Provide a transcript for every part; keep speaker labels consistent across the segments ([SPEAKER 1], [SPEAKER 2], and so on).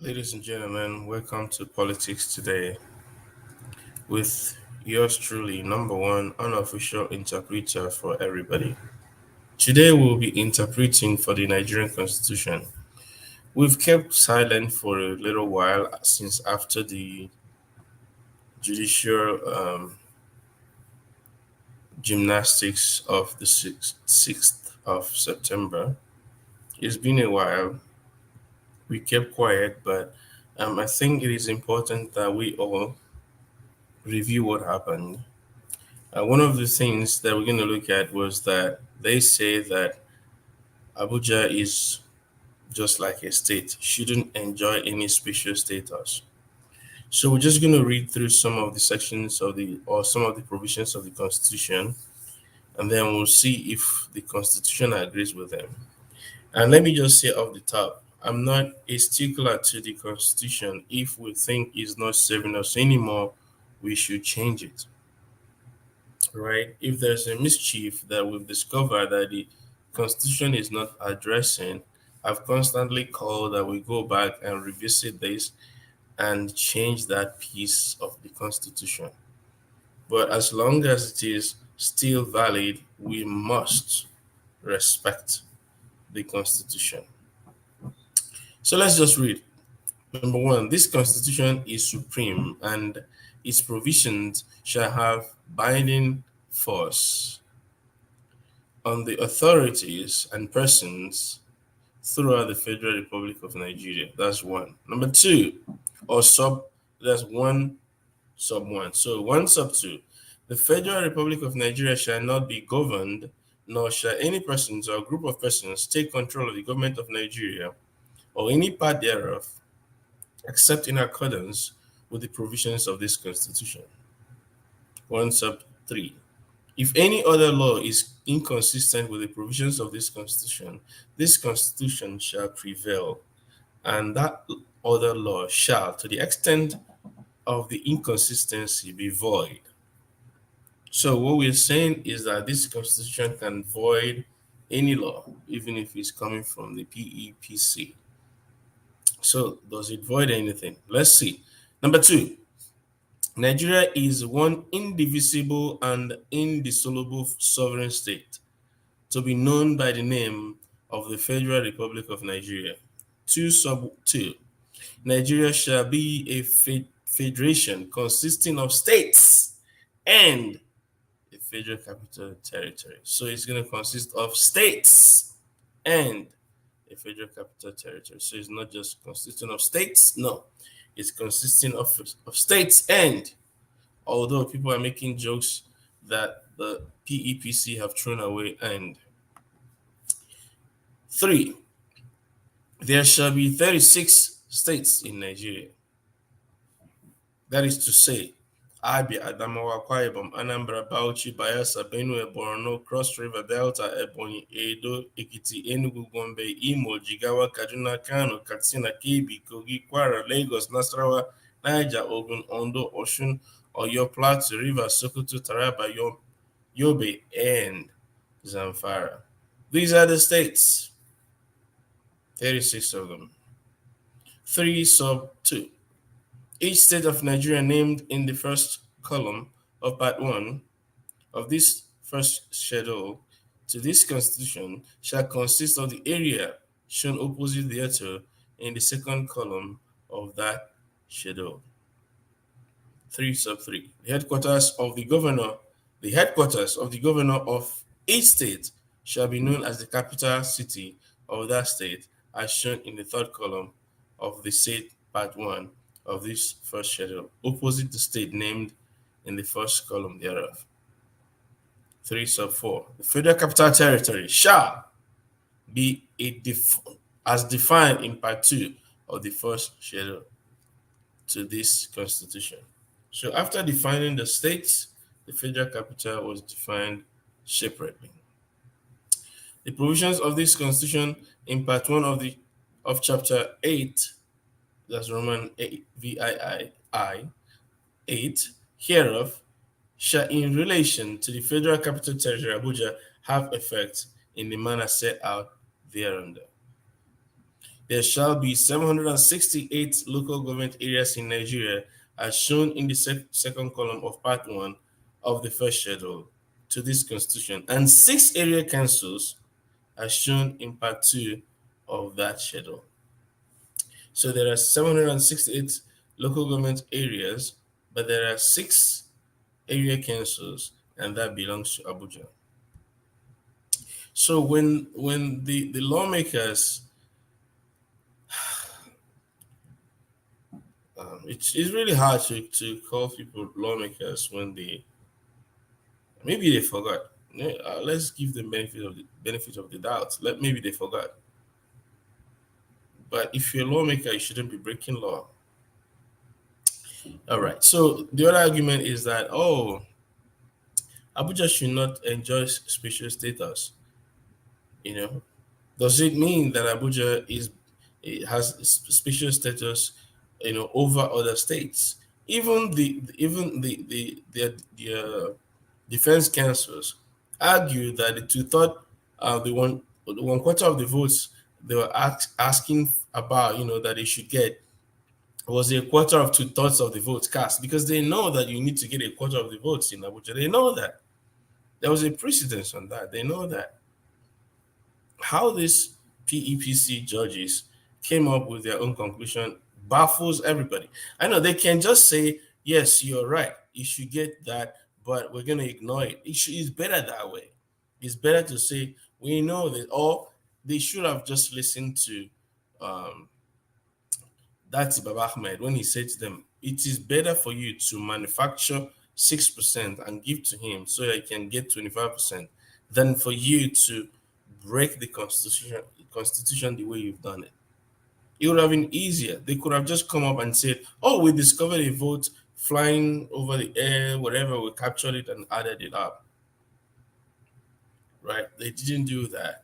[SPEAKER 1] Ladies and gentlemen, welcome to Politics Today with yours truly, number one unofficial interpreter for everybody. Today we'll be interpreting for the Nigerian Constitution. We've kept silent for a little while since after the judicial gymnastics of the 6th of September. It's been a while. We kept quiet, but I think it is important that we all review what happened. One of the things that we're going to look at was that they say that Abuja is just like a state, shouldn't enjoy any special status. So we're just going to read through some of the sections of some of the provisions of the Constitution, and then we'll see if the Constitution agrees with them. And let me just say off the top, I'm not a stickler to the Constitution. If we think it's not serving us anymore, we should change it. Right? If there's a mischief that we've discovered that the Constitution is not addressing, I've constantly called that we go back and revisit this and change that piece of the Constitution. But as long as it is still valid, we must respect the Constitution. So let's just read. Number one, this Constitution is supreme and its provisions shall have binding force on the authorities and persons throughout the Federal Republic of Nigeria. That's one. Number two, that's one sub one. So one sub two. The Federal Republic of Nigeria shall not be governed, nor shall any persons or group of persons take control of the government of Nigeria or any part thereof, except in accordance with the provisions of this Constitution. 1 sub 3. If any other law is inconsistent with the provisions of this Constitution shall prevail, and that other law shall, to the extent of the inconsistency, be void. So what we're saying is that this Constitution can void any law, even if it's coming from the PEPC. So does it void anything? Let's see. Number two, Nigeria is one indivisible and indissoluble sovereign state to be known by the name of the Federal Republic of Nigeria. 2 sub 2. Nigeria shall be a federation consisting of states and a federal capital territory. So it's going to consist of states and a federal capital territory. So it's not just consisting of states, no. It's consisting of states and, although people are making jokes that the PEPC have thrown away and. 3. There shall be 36 states in Nigeria. That is to say, Abia, Adamawa, Akwa Ibom, Anambra, Bauchi, Bayelsa, Benue, Borno, Cross River, Delta, Ebonyi, Edo, Ekiti, Enugu, Gombe, Imo, Jigawa, Kaduna, Kano, Katsina, Kebbi, Kogi, Kwara, Lagos, Nasarawa, Niger, Ogun, Ondo, Osun, Oyo, Plateau, Rivers, Sokoto, Taraba, Yobe, and Zamfara. These are the states. 36 of them. 3 sub 2. Each state of Nigeria named in the first column of Part 1 of this first schedule to this Constitution shall consist of the area shown opposite thereto in the second column of that schedule. 3 sub 3. The headquarters of the governor of each state shall be known as the capital city of that state, as shown in the third column of the state Part 1 of this first schedule, opposite the state named in the first column thereof. 3 sub 4. The Federal Capital Territory shall be as defined in Part 2 of the first schedule to this Constitution. So after defining the states, the Federal Capital was defined separately. The provisions of this Constitution in Part 1 of Chapter 8, that's Roman 8, VII 8, hereof shall in relation to the Federal Capital Territory Abuja have effect in the manner set out thereunder. There shall be 768 local government areas in Nigeria, as shown in the second column of Part 1 of the first schedule to this constitution, and 6 area councils, as shown in Part 2 of that schedule. So there are 768 local government areas, but there are 6 area councils, and that belongs to Abuja. So when the lawmakers, it's really hard to call people lawmakers when maybe they forgot. Let's give them benefit of the doubt. Maybe they forgot. But if you're a lawmaker, you shouldn't be breaking law. All right. So the other argument is that Abuja should not enjoy special status. Does it mean that Abuja has special status, over other states? Even the defense councils argue that the two-third, the one quarter of the votes they were asking about, that they should get was a quarter of two-thirds of the votes cast, because they know that you need to get a quarter of the votes in Abuja. They know that there was a precedence on that. They know that. How these PEPC judges came up with their own conclusion baffles everybody. I know they can just say, yes, you're right, you should get that, but we're going to ignore it. It's better that way. It's better to say, we know that, or they should have just listened to that's Baba Ahmed when he said to them, it is better for you to manufacture 6% and give to him so that he can get 25% than for you to break the constitution the way you've done it. It would have been easier. They could have just come up and said, oh, we discovered a vote flying over the air, whatever, we captured it and added it up. Right? They didn't do that.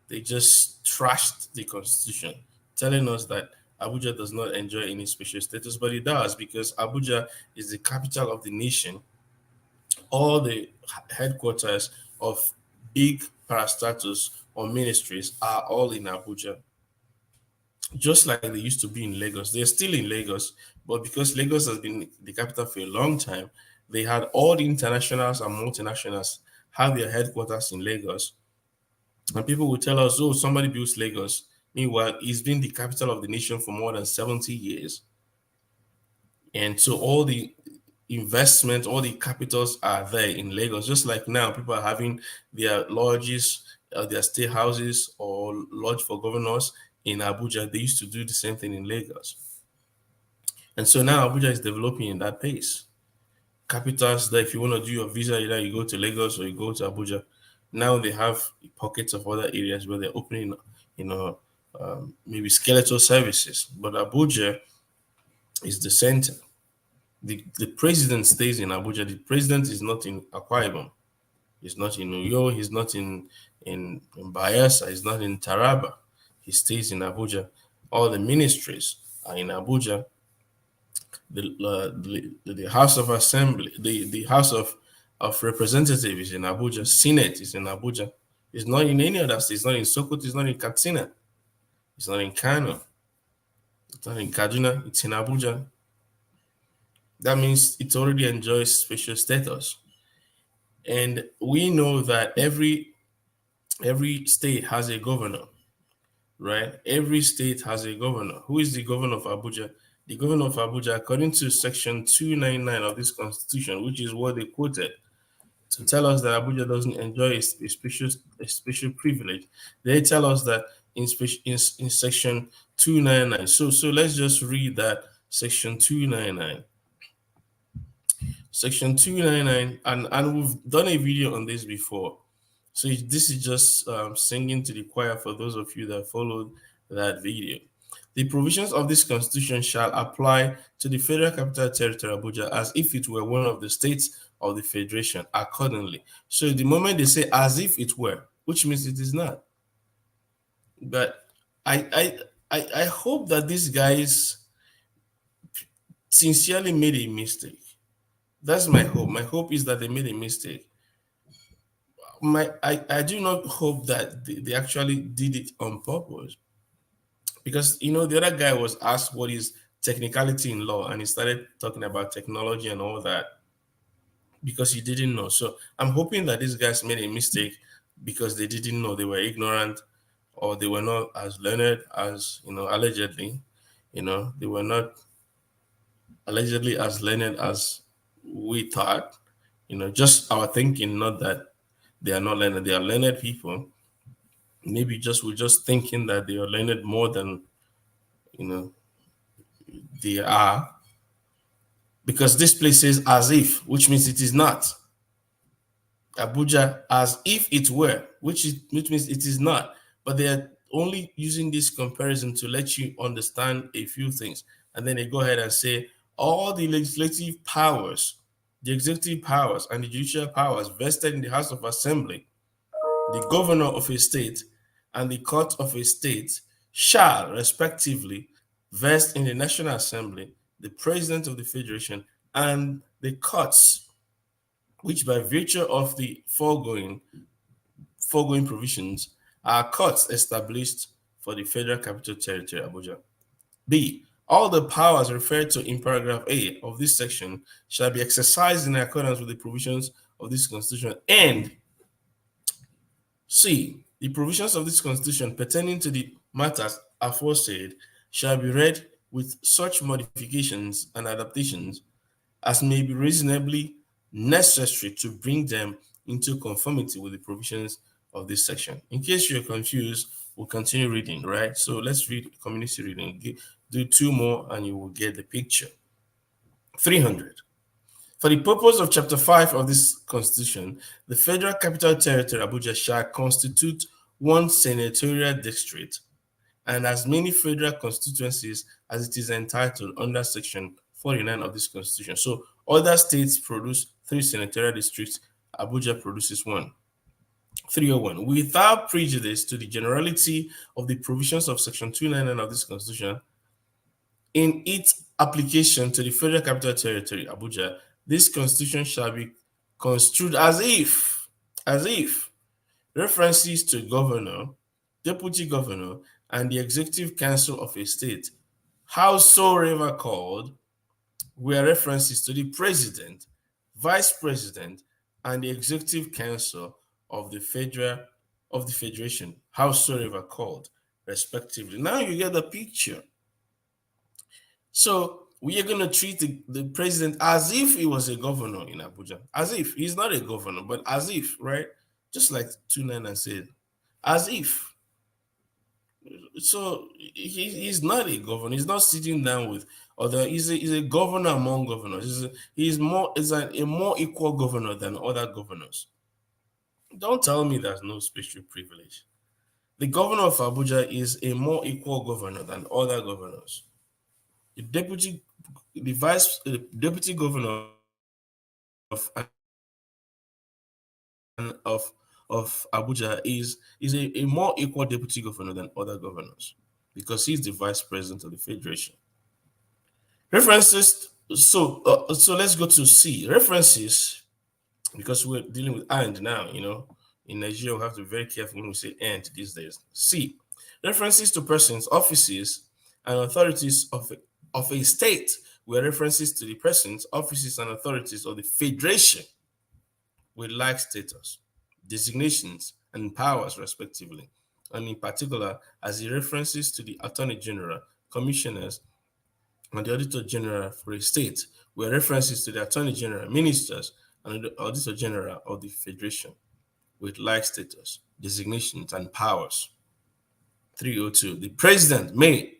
[SPEAKER 1] They just trashed the constitution, telling us that Abuja does not enjoy any special status, but it does, because Abuja is the capital of the nation. All the headquarters of big parastatus or ministries are all in Abuja. Just like they used to be in Lagos. They're still in Lagos, but because Lagos has been the capital for a long time, they had all the internationals and multinationals have their headquarters in Lagos. And people will tell us, oh, somebody built Lagos. Meanwhile, it's been the capital of the nation for more than 70 years. And so all the investment, all the capitals are there in Lagos. Just like now, people are having their lodges, their state houses, or lodge for governors in Abuja. They used to do the same thing in Lagos. And so now Abuja is developing in that pace. Capitals that if you want to do your visa, either you go to Lagos or you go to Abuja. Now they have pockets of other areas where they're opening, maybe skeletal services. But Abuja is the center. The president stays in Abuja. The president is not in Akwa Ibom. He's not in Uyo. He's not in Bayelsa. He's not in Taraba. He stays in Abuja. All the ministries are in Abuja. The House of Assembly, the House of Representatives is in Abuja. Senate is in Abuja. It's not in any other state. It's not in Sokoto. It's not in Katsina. It's not in Kano. It's not in Kaduna. It's in Abuja. That means it already enjoys special status. And we know that every state has a governor, right? Every state has a governor. Who is the governor of Abuja? The governor of Abuja, according to section 299 of this constitution, which is what they quoted to tell us that Abuja doesn't enjoy a special privilege, they tell us that in section 299. So let's just read that section 299. Section 299, and we've done a video on this before. So this is just singing to the choir for those of you that followed that video. The provisions of this constitution shall apply to the Federal Capital Territory, Abuja, as if it were one of the states of the Federation accordingly. So the moment they say as if it were, which means it is not. But I hope that these guys sincerely made a mistake. That's my hope. My hope is that they made a mistake. I do not hope that they actually did it on purpose. because the other guy was asked what is technicality in law, and he started talking about technology and all that because he didn't know. So I'm hoping that these guys made a mistake because they didn't know, they were ignorant, or they were not as learned as allegedly. They were not allegedly as learned as we thought. Just our thinking, not that they are not learned. They are learned people. Maybe just we're just thinking that they are learned more than you know they are, because this place says as if, which means it is not. Abuja as if it were, which means it is not. But they are only using this comparison to let you understand a few things, and then they go ahead and say all the legislative powers, the executive powers, and the judicial powers vested in the House of Assembly, the governor of a state, and the court of a state shall respectively vest in the National Assembly, the president of the federation, and the courts, which by virtue of the foregoing provisions are courts established for the Federal Capital Territory, Abuja. B. All the powers referred to in paragraph A of this section shall be exercised in accordance with the provisions of this Constitution. And C. The provisions of this Constitution pertaining to the matters aforesaid shall be read with such modifications and adaptations as may be reasonably necessary to bring them into conformity with the provisions of this section. In case you're confused, we'll continue reading, right? So let's read community reading. Do two more and you will get the picture. 300. For the purpose of Chapter 5 of this Constitution, the Federal Capital Territory, Abuja, shall constitute one senatorial district and as many federal constituencies as it is entitled under Section 49 of this Constitution. So other states produce 3 senatorial districts, Abuja produces 1. 301. Without prejudice to the generality of the provisions of Section 299 of this Constitution, in its application to the Federal Capital Territory, Abuja, this Constitution shall be construed as if references to governor, deputy governor, and the executive council of a state, howsoever called, were references to the president, vice president, and the executive council of the federation, howsoever called, respectively. Now you get the picture. So we are going to treat the president as if he was a governor in Abuja, as if he's not a governor, but as if, right? Just like 299 said, as if. So he's not a governor. He's not sitting down with other. He's a governor among governors. He's a more equal governor than other governors. Don't tell me there's no special privilege. The governor of Abuja is a more equal governor than other governors. The deputy governor of of of Abuja is a more equal deputy governor than other governors because he's the vice president of the federation. References. So let's go to C. References, because we're dealing with and now. In Nigeria we have to be very careful when we say and these days. C. References to persons, offices, and authorities of a state were references to the persons, offices, and authorities of the federation with like status, designations, and powers, respectively, and in particular, as the references to the Attorney General, commissioners, and the Auditor General for a state were references to the Attorney General, ministers, and the Auditor General of the Federation with like status, designations, and powers. 302. The President may,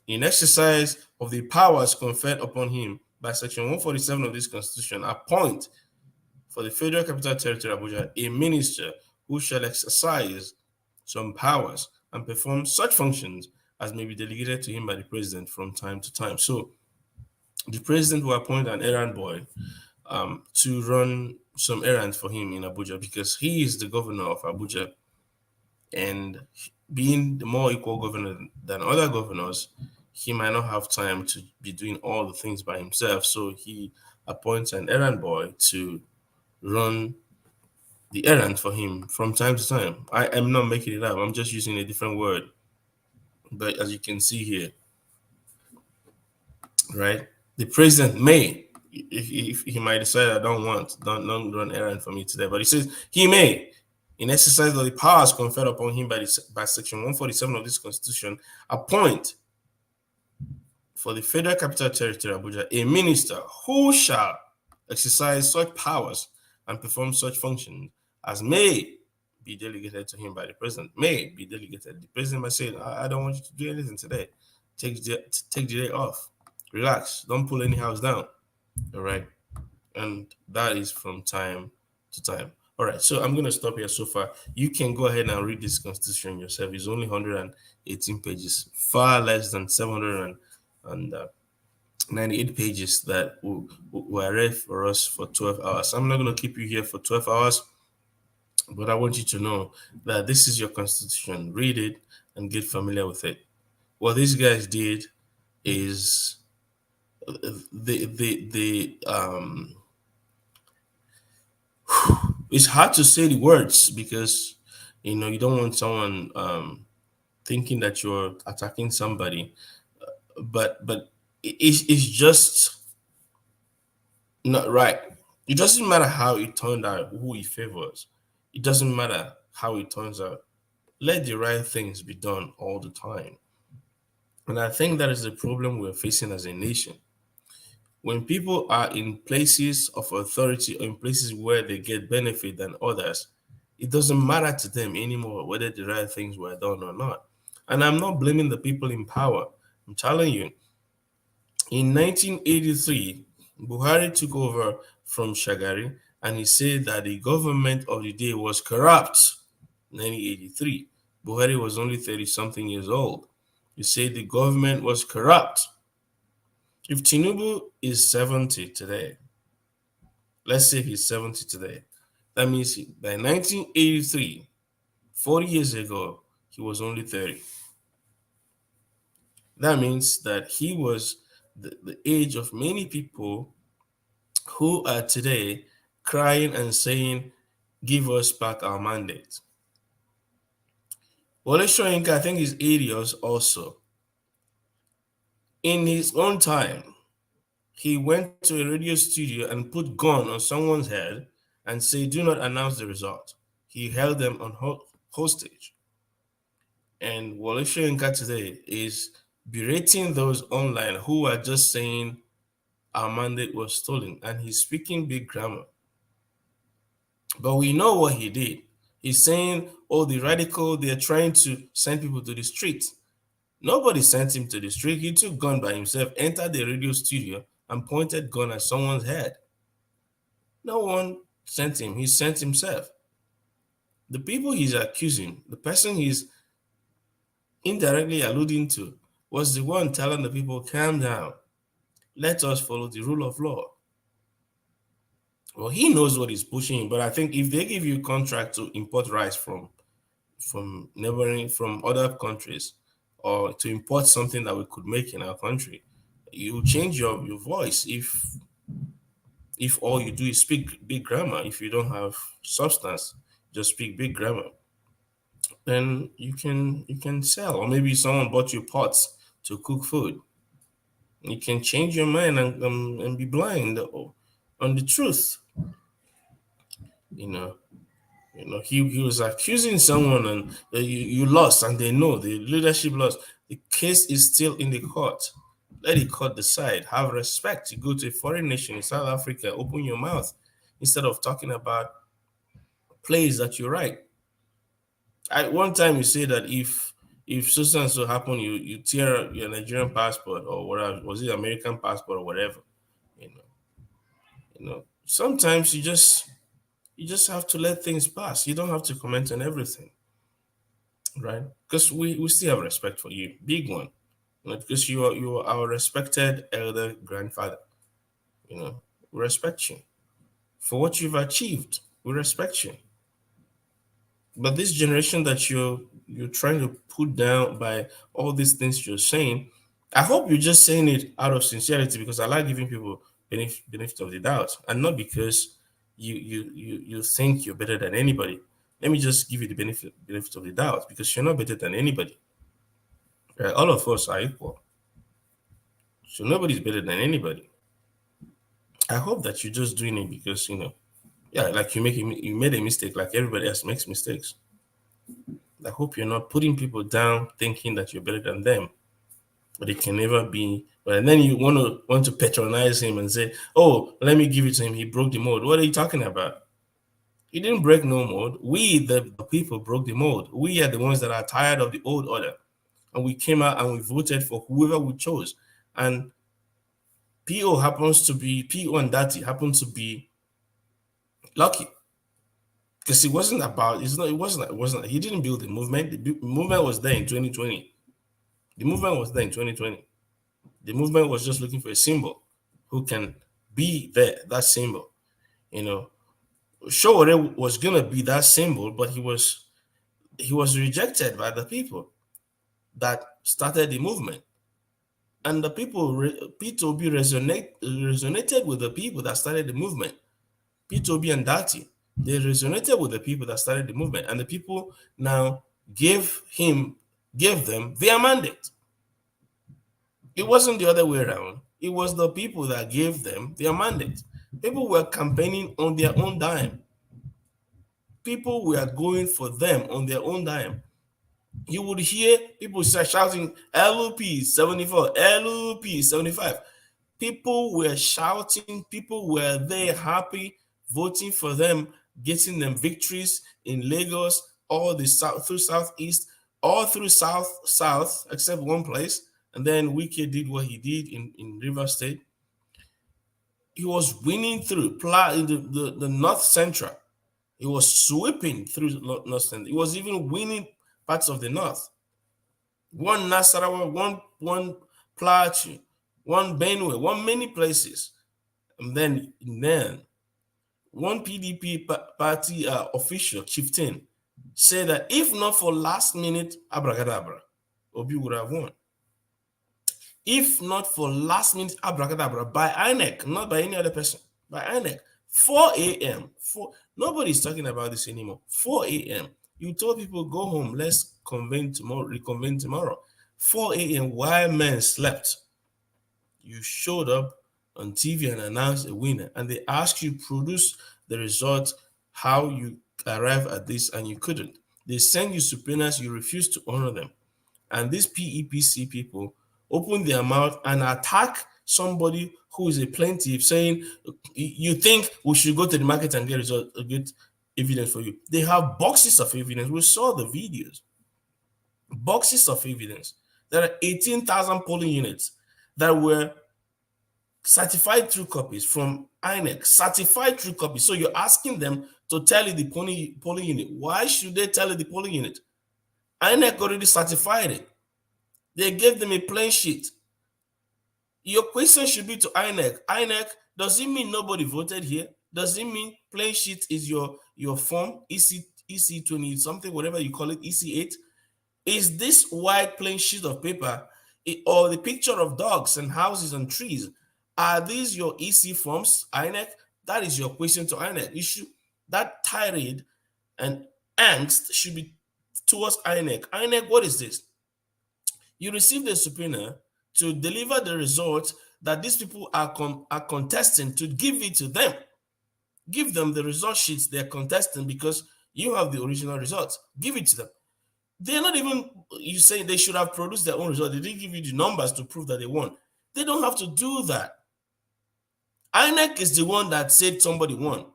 [SPEAKER 1] in exercise of the powers conferred upon him by Section 147 of this Constitution, appoint for the Federal Capital Territory, Abuja, a minister who shall exercise some powers and perform such functions as may be delegated to him by the president from time to time. So the president will appoint an errand boy to run some errands for him in Abuja because he is the governor of Abuja. And being the more equal governor than other governors, he might not have time to be doing all the things by himself. So he appoints an errand boy to run the errand for him from time to time. I am not making it up. I'm just using a different word. But as you can see here, right, the president may, if he might decide I don't run errand for me today, but he says he may, in exercise of the powers conferred upon him by Section 147 of this Constitution, appoint for the Federal Capital Territory, Abuja, a minister who shall exercise such powers and perform such functions as may be delegated to him by the president. May be delegated. The president might say, I don't want you to do anything today. Take the day off. Relax. Don't pull any house down. All right. And that is from time to time. All right. So I'm going to stop here so far. You can go ahead and read this constitution yourself. It's only 118 pages, far less than 798 pages that were read for us for 12 hours. I'm not going to keep you here for 12 hours, but I want you to know that this is your constitution. Read it and get familiar with it. What these guys did is the it's hard to say the words because you don't want someone thinking that you're attacking somebody, but it's just not right. It doesn't matter how it turned out, who he favors. It doesn't matter how it turns out. Let the right things be done all the time. And I think that is the problem we're facing as a nation. When people are in places of authority or in places where they get benefit than others, it doesn't matter to them anymore whether the right things were done or not. And I'm not blaming the people in power. I'm telling you, in 1983, Buhari took over from Shagari and he said that the government of the day was corrupt. 1983. Buhari was only 30 something years old. He said the government was corrupt. If Tinubu is 70 today, let's say he's 70 today, that means by 1983, 40 years ago, he was only 30. That means that he was the age of many people who are today crying and saying, give us back our mandate. Wole Soyinka, I think, is 80 years also. In his own time, he went to a radio studio and put gun on someone's head and say, do not announce the result. He held them on hostage. And Wole Soyinka today is berating those online who are just saying our mandate was stolen, and he's speaking big grammar. But we know what he did. He's saying, oh, the radical, they're trying to send people to the streets. Nobody sent him to the street. He took gun by himself, entered the radio studio, and pointed gun at someone's head. No one sent him. He sent himself. The people he's accusing, the person he's indirectly alluding to, was the one telling the people, calm down. Let us follow the rule of law. Well, he knows what he's pushing, but I think if they give you a contract to import rice from other countries, or to import something that we could make in our country, you change your voice if all you do is speak big grammar. If you don't have substance, just speak big grammar, then you can sell. Or maybe someone bought you pots to cook food. You can change your mind and be blind on the truth. He was accusing someone, and you lost, and they know the leadership lost. The case is still in the court. Let the court decide. Have respect. You go to a foreign nation in South Africa, open your mouth instead of talking about plays that you write. At one time, you say that if so and so happen, you tear your Nigerian passport or whatever, was it American passport or whatever. Sometimes you just have to let things pass. You don't have to comment on everything, right? Because we still have respect for you, big one, because you are our respected elder grandfather. We respect you for what you've achieved. We respect you. But this generation that you're trying to put down by all these things you're saying, I hope you're just saying it out of sincerity, because I like giving people benefit of the doubt, and not because you think you're better than anybody. Let me just give you the benefit of the doubt, because you're not better than anybody. Right? All of us are equal, so nobody's better than anybody. I hope that you're just doing it because yeah, like you made a mistake, like everybody else makes mistakes. I hope you're not putting people down, thinking that you're better than them, but it can never be. But and then you want to patronize him and say, "Oh, let me give it to him. He broke the mold." What are you talking about? He didn't break no mold. We, the people, broke the mold. We are the ones that are tired of the old order, and we came out and we voted for whoever we chose. And PO and Dati happens to be lucky because it wasn't about. It's not. It wasn't. It wasn't. He didn't build the movement. The movement was there in 2020. The movement was there in 2020. The movement was just looking for a symbol who can be there, that symbol. You know, Showore was gonna be that symbol, but he was rejected by the people that started the movement. And the people, P2B resonated with the people that started the movement. P2B and Dati, they resonated with the people that started the movement. And the people now gave them their mandate. It wasn't the other way around. It was the people that gave them their mandate. People were campaigning on their own dime. People were going for them on their own dime. You would hear people start shouting LP 74, LP 75. People were shouting, people were there happy, voting for them, getting them victories in Lagos, all the south through southeast, all through south, except one place. And then Wiki did what he did in River State. He was winning through in the North Central. He was sweeping through North Central. He was even winning parts of the North. One Nasarawa, one Plateau, one Benue, one many places. And then one PDP party official, chieftain, said that if not for last minute abracadabra, Obi would have won. If not for last minute abracadabra by INEC, not by any other person, by INEC, 4 a.m. Nobody's talking about this anymore. 4 a.m. You told people go home, let's reconvene tomorrow. 4 a.m. while men slept. You showed up on TV and announced a winner, and they asked you produce the result, how you arrive at this, and you couldn't. They send you subpoenas, you refuse to honor them. And these PEPC people open their mouth and attack somebody who is a plaintiff, saying, "You think we should go to the market and get evidence for you?" They have boxes of evidence. We saw the videos. Boxes of evidence. There are 18,000 polling units that were certified true copies from INEC, certified true copies. So you're asking them to tell you the polling unit. Why should they tell you the polling unit? INEC already certified it. They gave them a plain sheet. Your question should be to INEC. INEC, does it mean nobody voted here? Does it mean plain sheet is your form, EC 20 something, whatever you call it, EC8? Is this white plain sheet of paper or the picture of dogs and houses and trees? Are these your EC forms, INEC? That is your question to INEC. That tirade and angst should be towards INEC. INEC, what is this? You received a subpoena to deliver the results that these people are contesting, to give it to them. Give them the result sheets they're contesting because you have the original results. Give it to them. They're not even, you say they should have produced their own result. They didn't give you the numbers to prove that they won. They don't have to do that. INEC is the one that said somebody won.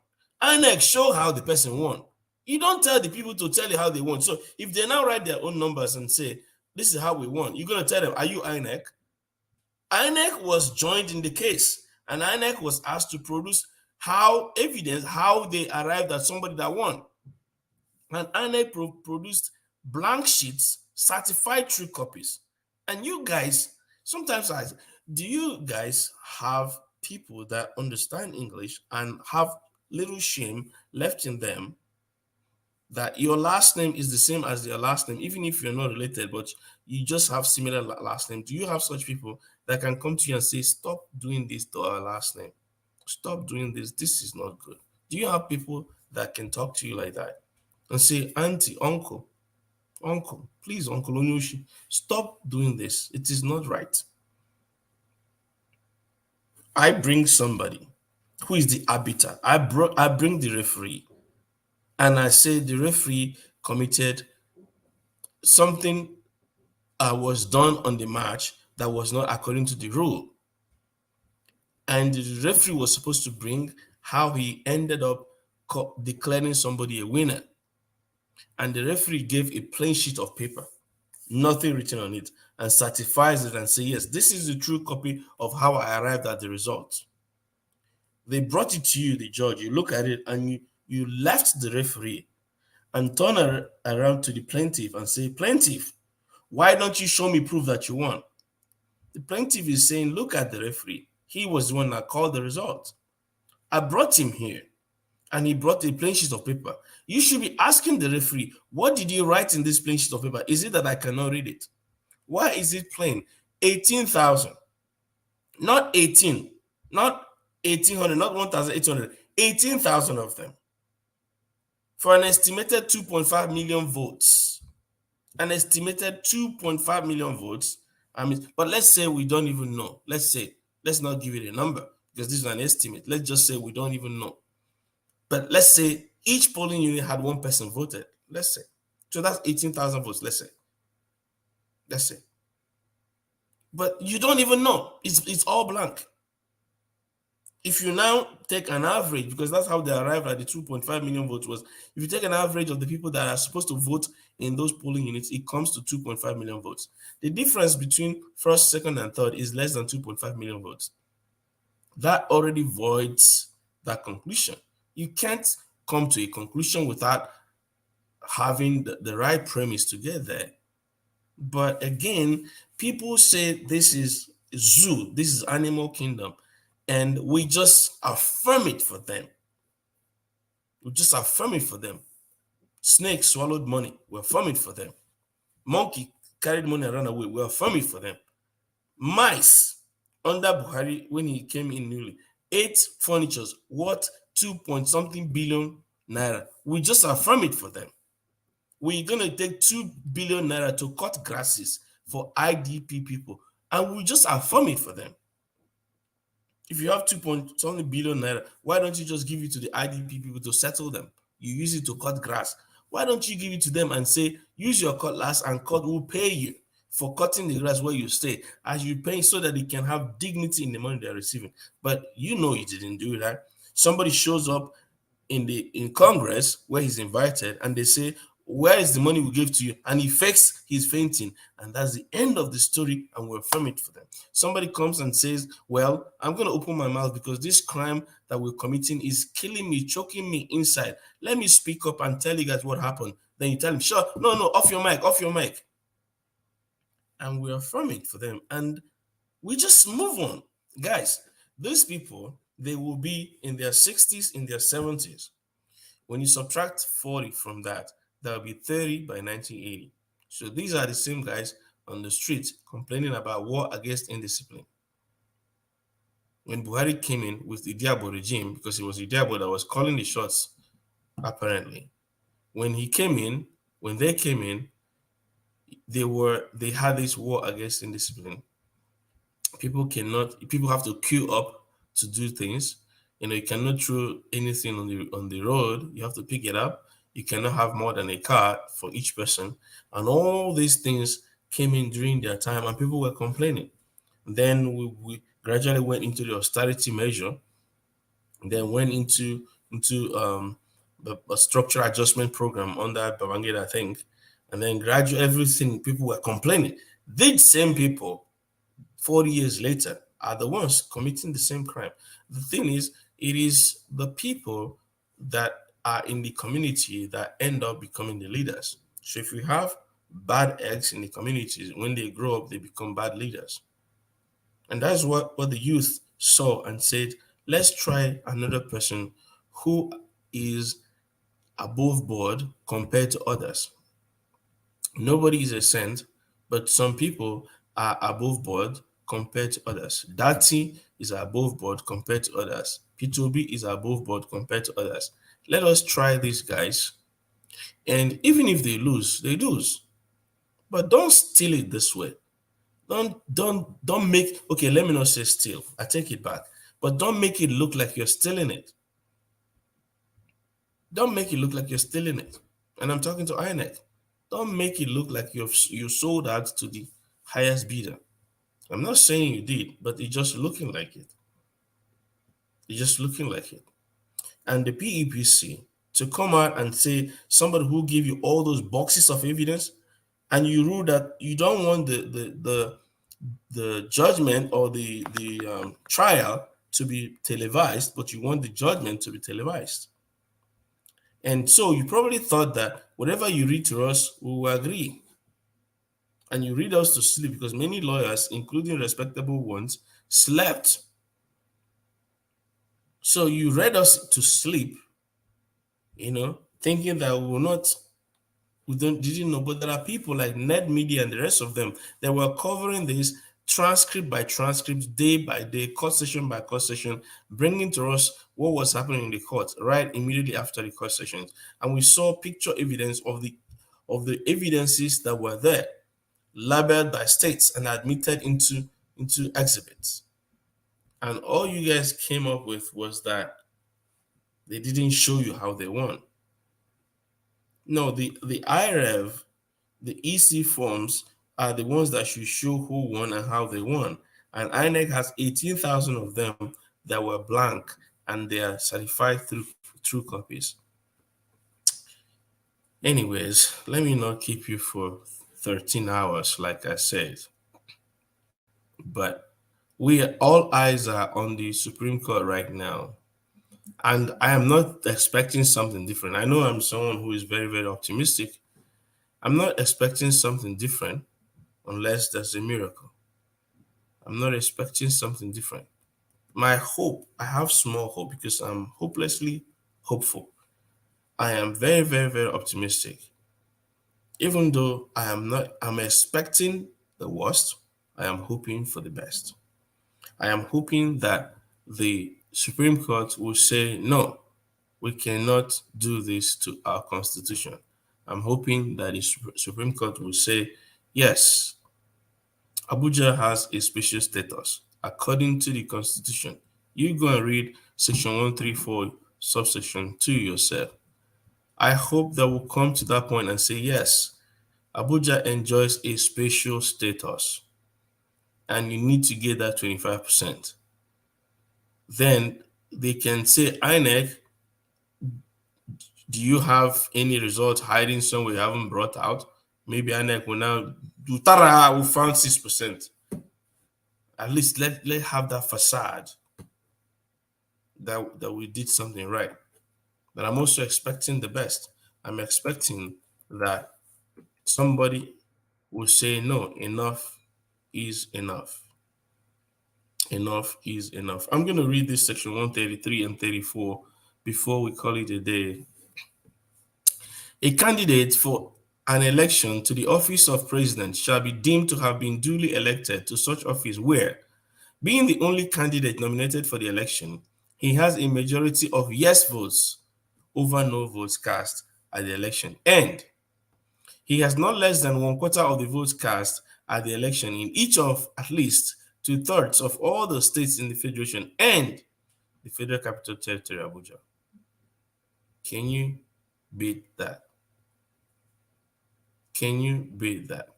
[SPEAKER 1] INEC show how the person won. You don't tell the people to tell you how they won. So if they now write their own numbers and say, this is how we won, you're going to tell them, are you INEC? INEC was joined in the case, and INEC was asked to produce how they arrived at somebody that won. And INEC produced blank sheets, certified true copies. And you guys, sometimes do you guys have people that understand English and have little shame left in them that your last name is the same as their last name, even if you're not related, but you just have similar last name? Do you have such people that can come to you and say, stop doing this to our last name? Stop doing this. This is not good. Do you have people that can talk to you like that and say, auntie, uncle, Uncle, please, Uncle Onyoshi, stop doing this. It is not right. I bring somebody who is the arbiter. I bring the referee, and I say the referee committed something was done on the match that was not according to the rule. And the referee was supposed to bring how he ended up declaring somebody a winner. And the referee gave a plain sheet of paper, nothing written on it, and certifies it and say, yes, this is the true copy of how I arrived at the result. They brought it to you, the judge. You look at it and you left the referee and turn around to the plaintiff and say, plaintiff, why don't you show me proof that you won? The plaintiff is saying, look at the referee. He was the one that called the result. I brought him here and he brought a plain sheet of paper. You should be asking the referee, what did you write in this plain sheet of paper? Is it that I cannot read it? Why is it plain? 18,000, not 18, not 1,800, not 1,800, 18,000 of them for an estimated 2.5 million votes. An estimated 2.5 million votes. I mean, but let's say we don't even know. Let's not give it a number because this is an estimate. Let's just say we don't even know. But let's say each polling unit had one person voted. Let's say. So that's 18,000 votes, let's say. Let's say. But you don't even know. It's all blank. If you now take an average, because that's how they arrived at the 2.5 million votes was, if you take an average of the people that are supposed to vote in those polling units, it comes to 2.5 million votes. The difference between first, second, and third is less than 2.5 million votes. That already voids that conclusion. You can't come to a conclusion without having the right premise to get there. But again, people say this is zoo, this is animal kingdom, and we just affirm it for them. We just affirm it for them. Snake swallowed money, we affirm it for them. Monkey carried money and ran away, we affirm it for them. Mice under Buhari, when he came in newly, ate furnitures worth 2 point something billion naira. We just affirm it for them. We're going to take 2 billion naira to cut grasses for IDP people, and we just affirm it for them. If you have 2 point something billion naira, why don't you just give it to the IDP people to settle them? You use it to cut grass. Why don't you give it to them and say, use your cutlass and cut will pay you for cutting the grass where you stay, as you pay so that they can have dignity in the money they're receiving. But you know you didn't do that. Somebody shows up in Congress where he's invited and they say, where is the money we gave to you? And he fakes he's fainting. And that's the end of the story, and we'll affirm it for them. Somebody comes and says, well, I'm going to open my mouth because this crime that we're committing is killing me, choking me inside. Let me speak up and tell you guys what happened. Then you tell him, sure, no, off your mic. And we affirm it for them. And we just move on. Guys, these people, they will be in their 60s, in their 70s. When you subtract 40 from that, that will be 30 by 1980. So these are the same guys on the street complaining about war against indiscipline. When Buhari came in with the Diabo regime, because it was the Diabo that was calling the shots, apparently, when they came in, they had this war against indiscipline. People have to queue up to do things. You cannot throw anything on the road. You have to pick it up. You cannot have more than a car for each person. And all these things came in during their time, and people were complaining. Then we gradually went into the austerity measure, then went into the structural adjustment program under Babangida, I think. And then gradually everything, people were complaining. These same people 40 years later are the ones committing the same crime. The thing is, it is the people that are in the community that end up becoming the leaders. So if we have bad eggs in the communities, when they grow up, they become bad leaders. And that's what the youth saw and said, let's try another person who is above board compared to others. Nobody is a saint, but some people are above board compared to others. Dati is above board compared to others. P2B is above board compared to others. Let us try these guys. And even if they lose, they lose. But don't steal it this way. Don't make, okay, let me not say steal. I take it back. But don't make it look like you're stealing it. Don't make it look like you're stealing it. And I'm talking to INEC. Don't make it look like you sold out to the highest bidder. I'm not saying you did, but it's just looking like it. It's just looking like it. And the PEPC to come out and say somebody who give you all those boxes of evidence, and you rule that you don't want the judgment or the trial to be televised, but you want the judgment to be televised. And so you probably thought that whatever you read to us, we will agree. And you read us to sleep because many lawyers, including respectable ones, slept. So you read us to sleep, thinking that we will not, we don't didn't know. But there are people like Net Media and the rest of them that were covering this transcript by transcript, day by day, court session by court session, bringing to us what was happening in the court right immediately after the court sessions. And we saw picture evidence of the evidences that were there, labeled by states and admitted into exhibits. And all you guys came up with was that they didn't show you how they won. No, the IREV, the EC forms are the ones that should show who won and how they won. And INEC has 18,000 of them that were blank and they are certified through true copies. Anyways, let me not keep you for 13 hours, like I said. But all eyes are on the Supreme Court right now. And I am not expecting something different. I know I'm someone who is very, very optimistic. I'm not expecting something different unless there's a miracle. I'm not expecting something different. My hope, I have small hope because I'm hopelessly hopeful. I am very, very, very optimistic. Even though I'm expecting the worst, I am hoping for the best. I am hoping that the Supreme Court will say, no, we cannot do this to our Constitution. I'm hoping that the Supreme Court will say, yes, Abuja has a special status according to the Constitution. You go and read Section 134, subsection 2 yourself. I hope that we'll come to that point and say, yes, Abuja enjoys a special status, and you need to get that 25%. Then they can say, INEC, do you have any results hiding somewhere you haven't brought out? Maybe INEC will now do, tara, we found 6%. At least let have that facade that we did something right. But I'm also expecting the best. I'm expecting that somebody will say, no, enough is enough. Enough is enough. I'm going to read this section 133 and 34 before we call it a day. A candidate for an election to the office of president shall be deemed to have been duly elected to such office where, being the only candidate nominated for the election, he has a majority of yes votes over no votes cast at the election, and he has not less than 1/4 of the votes cast at the election in each of at least 2/3 of all the states in the Federation and the Federal Capital Territory, Abuja. Can you beat that? Can you beat that?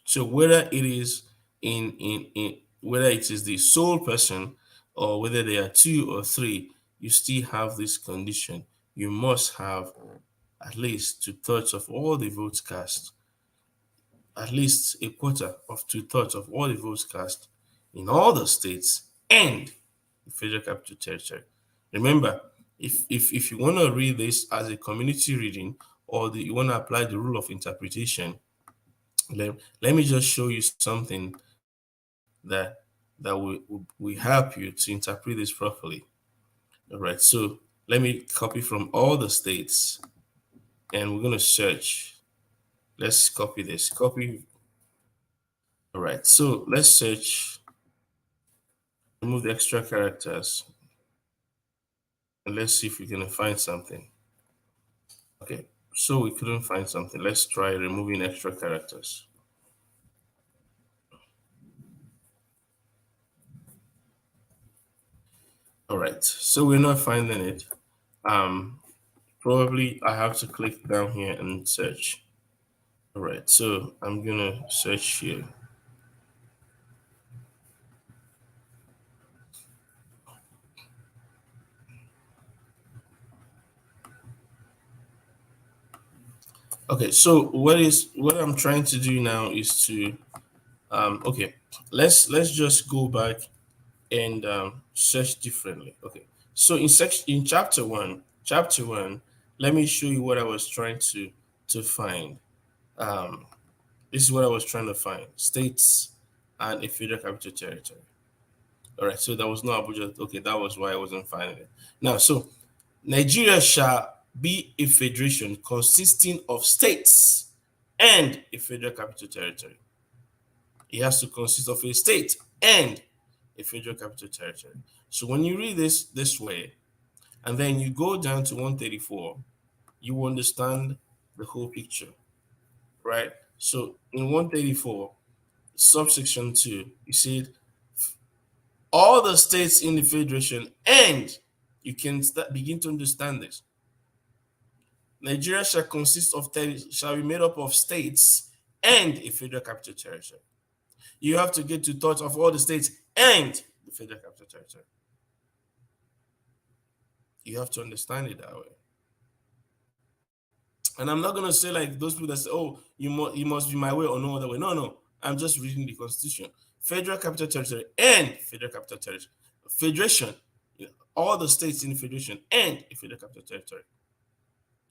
[SPEAKER 1] So whether it is in whether it is the sole person or whether there are 2 or 3, you still have this condition. You must have at least 2/3 of all the votes cast, at least a quarter of 2/3 of all the votes cast in all the states and the Federal Capital Territory. Remember, if you want to read this as a community reading or you want to apply the rule of interpretation, let me just show you something that will help you to interpret this properly. All right, so let me copy from all the states and we're going to search. Let's copy this. Copy. All right, so let's search. Remove the extra characters. And let's see if we can find something. Okay, So we couldn't find something. Let's try removing extra characters. All right, so we're not finding it. Um, Probably I have to click down here and search. All right, so I'm gonna search here. Okay, so what I'm trying to do now is to okay, let's just go back and search differently. Okay, so in chapter one, let me show you what I was trying to find. Um, this is what I was trying to find: states and a federal capital territory. All right, so that was not Abuja. Okay, that was why I wasn't finding it. Now, so Nigeria shall be a federation consisting of states and a federal capital territory. It has to consist of a state and a federal capital territory. So when you read this way, and then you go down to 134, you will understand the whole picture, right? So in 134, subsection 2, you see all the states in the federation, and you can begin to understand this. Nigeria shall consist of shall be made up of states and a federal capital territory. You have to get to thought of all the states and the federal capital territory. You have to understand it that way. And I'm not gonna say like those people that say, "Oh, you must be my way or no other way." No, no. I'm just reading the Constitution. Federal capital territory and federal capital territory. Federation, all the states in the federation and a federal capital territory.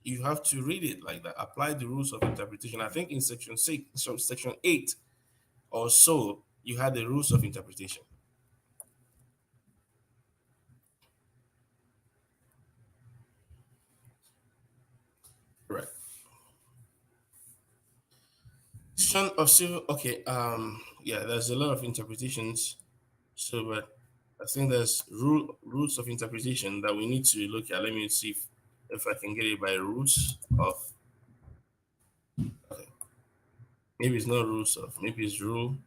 [SPEAKER 1] You have to read it like that. Apply the rules of interpretation. I think in section 6, so section 8 or so, you had the rules of interpretation. Right. Section of civil. Okay. Yeah. There's a lot of interpretations. So, but I think there's rules of interpretation that we need to look at. Let me see if I can get it by rules of. Okay. Maybe it's not rules of. Maybe it's rules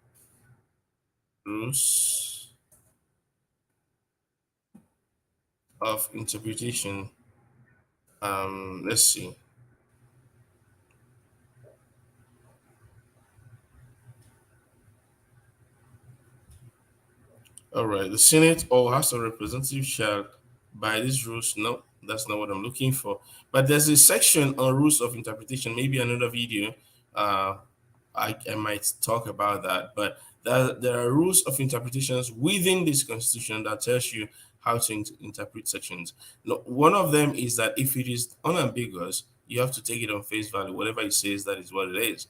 [SPEAKER 1] of interpretation. Let's see. All right. The Senate or House of Representatives shall, by these rules, no, that's not what I'm looking for. But there's a section on rules of interpretation, maybe another video. Uh, I might talk about that. But there are rules of interpretations within this constitution that tells you how to interpret sections. No, one of them is that if it is unambiguous, you have to take it on face value. Whatever it says, that is what it is.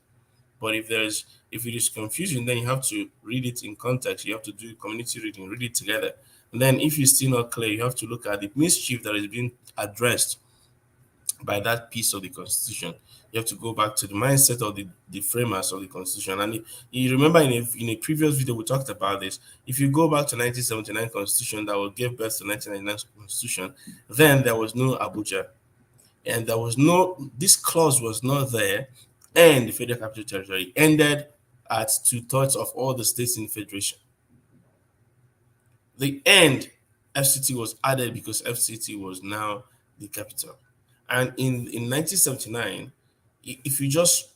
[SPEAKER 1] But if it is confusing, then you have to read it in context. You have to do community reading, read it together. And then if it's still not clear, you have to look at the mischief that is being addressed by that piece of the constitution. You have to go back to the mindset of the framers of the constitution. And you remember in a previous video we talked about this. If you go back to 1979 constitution that will give birth to 1999 constitution, then there was no Abuja, and there was no, this clause was not there, and the federal capital territory ended at 2/3 of all the states in the federation. The end, FCT was added because FCT was now the capital. And in 1979, if you just,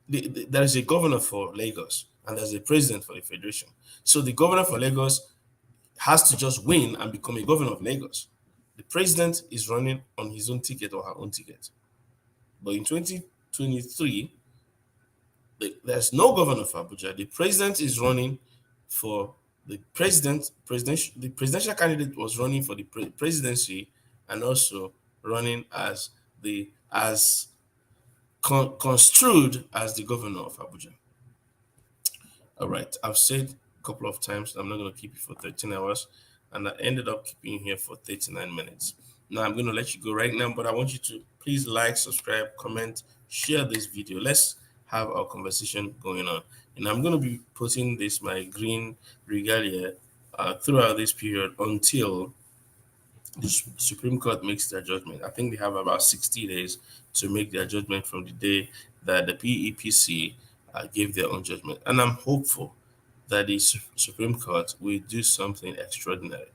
[SPEAKER 1] there is a governor for Lagos and there's a president for the federation. So the governor for Lagos has to just win and become a governor of Lagos. The president is running on his own ticket or her own ticket. But in 2023, there's no governor for Abuja. The president is running for the presidential candidate was running for the presidency and also running as construed as the governor of Abuja. All right, I've said a couple of times I'm not going to keep you for 13 hours, and I ended up keeping you here for 39 minutes. Now I'm going to let you go right now, but I want you to please like, subscribe, comment, share this video. Let's have our conversation going on. And I'm going to be putting my green regalia throughout this period until The Supreme Court makes their judgment. I think they have about 60 days to make their judgment from the day that the PEPC gave their own judgment. And I'm hopeful that the Supreme Court will do something extraordinary.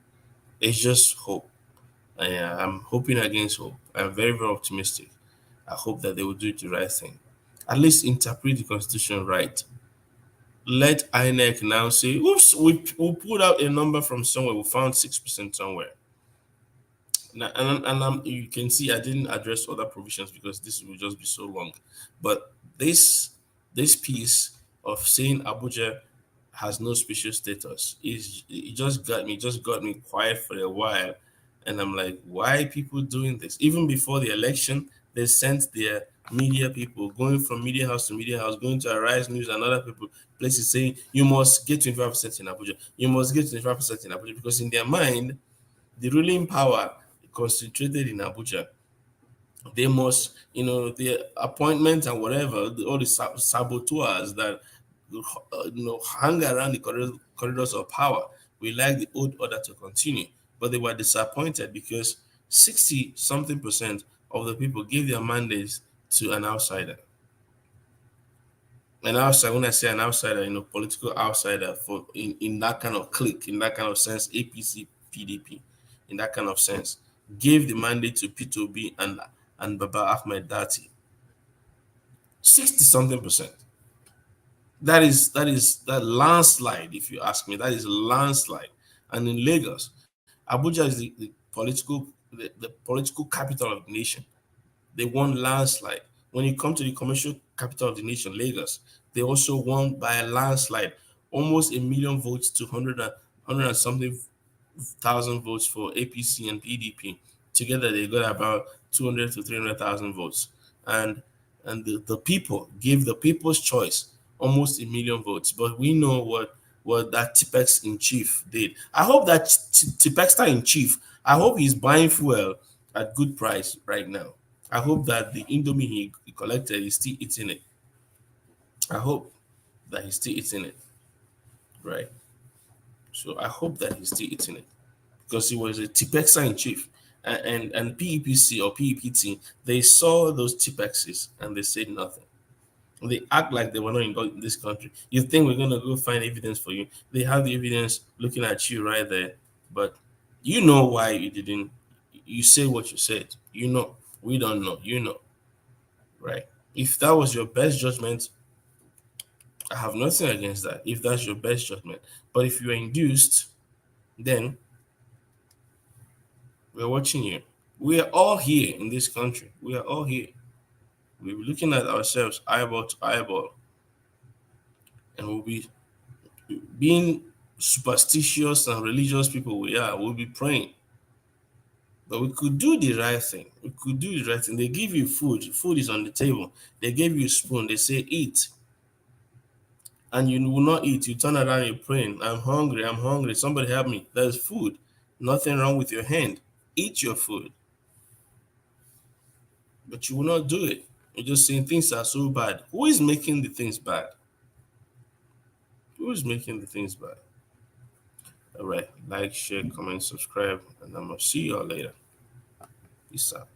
[SPEAKER 1] It's just hope. I'm hoping against hope. I'm very, very optimistic. I hope that they will do the right thing. At least interpret the Constitution right. Let INEC now say, oops, we pulled out a number from somewhere, we found 6% somewhere. Now, you can see I didn't address other provisions because this will just be so long. But this piece of saying Abuja has no special status is it just got me quiet for a while, and I'm like, why are people doing this? Even before the election, they sent their media people going from media house to media house, going to Arise News and other people places saying you must get 25% in Abuja, you must get 25% in Abuja, because in their mind the ruling power concentrated in Abuja. They must, the appointments and whatever, all the saboteurs that, hang around the corridors of power. We like the old order to continue, but they were disappointed because 60 something percent of the people gave their mandates to an outsider. An outsider, when I say an outsider, political outsider for in that kind of clique, in that kind of sense, APC, PDP, in that kind of sense, gave the mandate to P2B and Baba Ahmed Dati. 60 something percent. That landslide, if you ask me, that is landslide. And in Lagos, Abuja is the political capital of the nation. They won landslide. When you come to the commercial capital of the nation, Lagos, they also won by a landslide, almost a million votes to 100 and something thousand votes for APC and PDP. Together, they got about 200 to 300,000 votes, and the people gave the people's choice almost a million votes. But we know what that Tipex in chief did. I hope that Tipexter in chief, I hope he's buying fuel at good price right now. I hope that the Indomie he collected, he's still eating it. I hope that he's still eating it, right? So I hope that he's still eating it because he was a Tipexer in chief. And PEPC or PEPT, they saw those Tipexes and they said nothing. They act like they were not in this country. You think we're going to go find evidence for you? They have the evidence looking at you right there. But you know why you didn't. You say what you said. You know. We don't know. You know. Right? If that was your best judgment, I have nothing against that. If that's your best judgment. But if you are induced, then we're watching you. We are all here in this country. We are all here. We're looking at ourselves eyeball to eyeball. And we'll be being superstitious and religious people we are, we'll be praying. But we could do the right thing. We could do the right thing. They give you food. Food is on the table. They gave you a spoon. They say, eat. And you will not eat. You turn around, you're praying. I'm hungry. I'm hungry. Somebody help me. There's food. Nothing wrong with your hand. Eat your food. But you will not do it. You're just saying things are so bad. Who is making the things bad? Who is making the things bad? All right. Like, share, comment, subscribe, and I'm going to see you all later. Peace out.